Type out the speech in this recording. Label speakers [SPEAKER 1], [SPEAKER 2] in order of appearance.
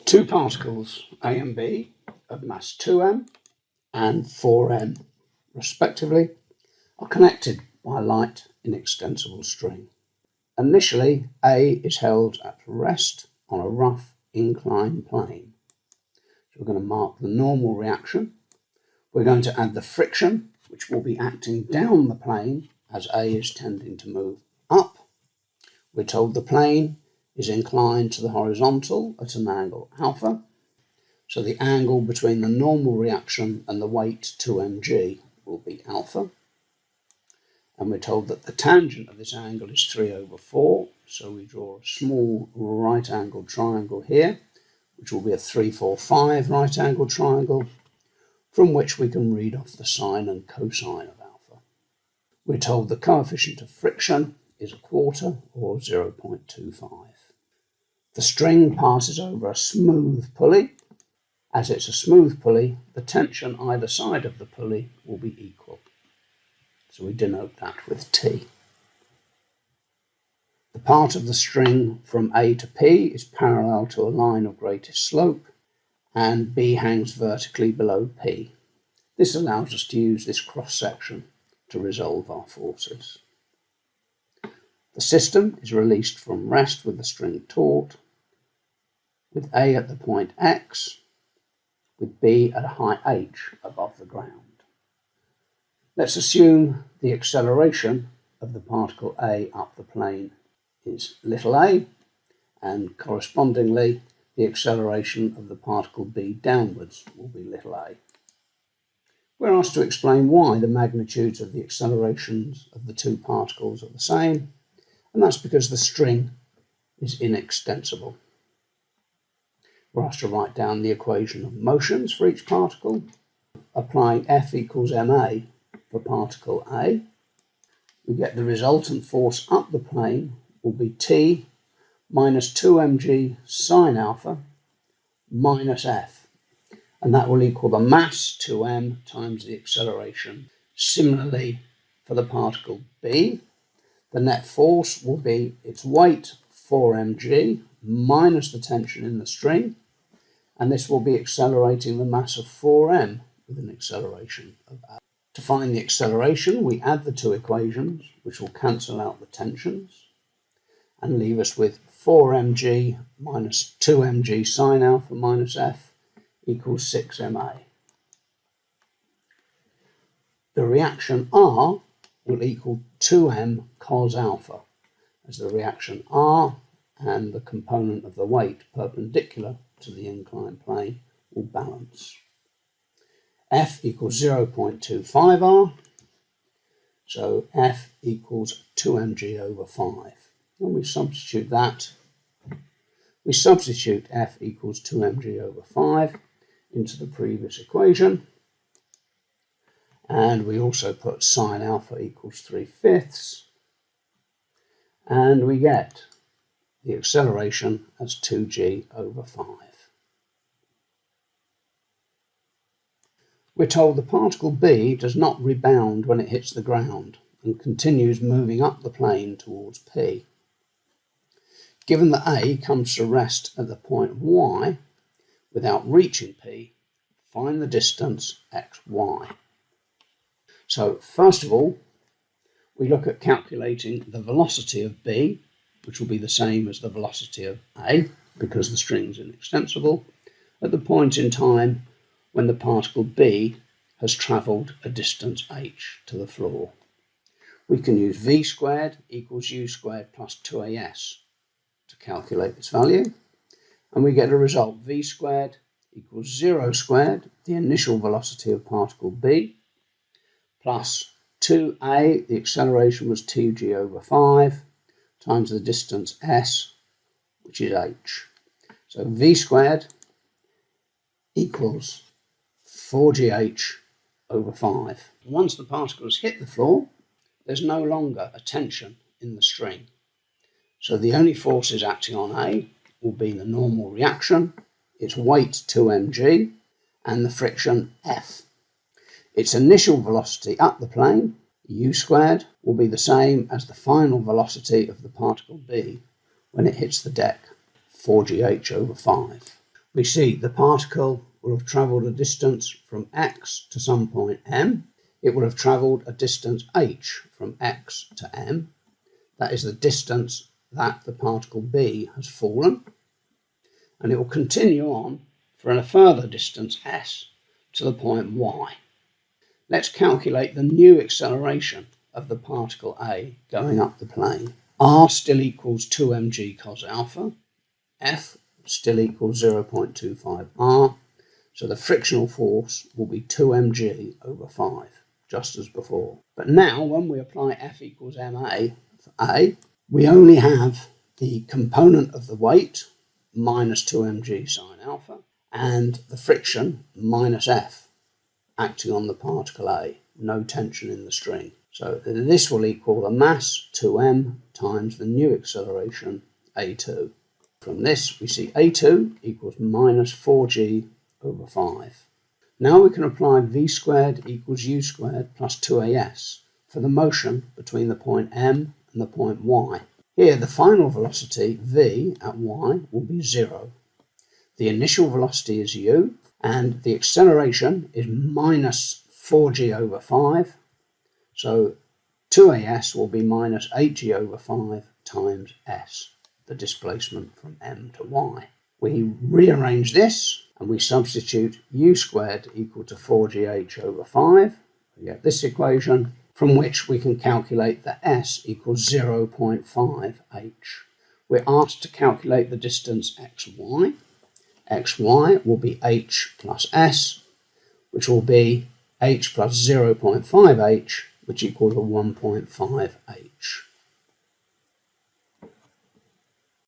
[SPEAKER 1] Two particles, A and B, of mass 2m and 4m, respectively, are connected by a light inextensible string. Initially, A is held at rest on a rough inclined plane. So we're going to mark the normal reaction. We're going to add the friction, which will be acting down the plane as A is tending to move up. We're told the plane is inclined to the horizontal at an angle alpha. So the angle between the normal reaction and the weight 2mg will be alpha. And we're told that the tangent of this angle is 3/4. So we draw a small right-angled triangle here, which will be a 3-4-5 right-angled triangle, from which we can read off the sine and cosine of alpha. We're told the coefficient of friction is 1/4 or 0.25. The string passes over a smooth pulley. As it's a smooth pulley, the tension either side of the pulley will be equal. So we denote that with T. The part of the string from A to P is parallel to a line of greatest slope, and B hangs vertically below P. This allows us to use this cross-section to resolve our forces. The system is released from rest with the string taut, with A at the point X, with B at a height h above the ground. Let's assume the acceleration of the particle A up the plane is little a, and correspondingly the acceleration of the particle B downwards will be little a. We're asked to explain why the magnitudes of the accelerations of the two particles are the same, and that's because the string is inextensible. We're asked to write down the equation of motions for each particle, applying F equals ma for particle A. We get the resultant force up the plane will be T minus 2mg sine alpha minus F, and that will equal the mass 2m times the acceleration. Similarly, for the particle B, the net force will be its weight 4mg minus the tension in the string, and this will be accelerating the mass of 4m with an acceleration of A. To find the acceleration, we add the two equations, which will cancel out the tensions, and leave us with 4mg minus 2mg sine alpha minus F equals 6ma. The reaction R will equal 2m cos alpha, as the reaction R and the component of the weight perpendicular to the inclined plane will balance. F equals 0.25R, so F equals 2mg over 5. And we substitute that. We substitute F equals 2mg over 5 into the previous equation, and we also put sine alpha equals 3/5, and we get the acceleration as 2g over 5. We're told the particle B does not rebound when it hits the ground and continues moving up the plane towards P. Given that A comes to rest at the point Y without reaching P, find the distance xy. So first of all, we look at calculating the velocity of B, which will be the same as the velocity of A, because the string is inextensible, at the point in time when the particle B has travelled a distance h to the floor. We can use v squared equals u squared plus 2as to calculate this value, and we get a result v squared equals 0 squared, the initial velocity of particle B, plus 2a, the acceleration was 2g over 5, times the distance s, which is h. So v squared equals 4gh over 5. Once the particle has hit the floor, there's no longer a tension in the string. So the only forces acting on A will be the normal reaction, its weight 2mg, and the friction F. Its initial velocity up the plane, u squared, will be the same as the final velocity of the particle B when it hits the deck, 4gh over 5. We see the particle will have travelled a distance from x to some point m. It will have travelled a distance h from x to m. That is the distance that the particle b has fallen. And it will continue on for a further distance s to the point y. Let's calculate the new acceleration of the particle A going up the plane. R still equals 2mg cos alpha. F still equals 0.25 r. So the frictional force will be 2mg over 5, just as before. But now, when we apply F equals ma for A, we only have the component of the weight, minus 2mg sine alpha, and the friction, minus F, acting on the particle A. No tension in the string. So this will equal the mass 2m times the new acceleration A2. From this, we see A2 equals minus 4g over 5. Now we can apply v squared equals u squared plus 2as for the motion between the point M and the point Y. Here, the final velocity, v at y, will be 0. The initial velocity is u, and the acceleration is minus 4g over 5. So 2as will be minus 8g over 5 times s, the displacement from M to Y. We rearrange this and we substitute u squared equal to 4gh over 5. We get this equation, from which we can calculate that s equals 0.5h. We're asked to calculate the distance xy. Xy will be h plus s, which will be h plus 0.5h, which equals a 1.5h.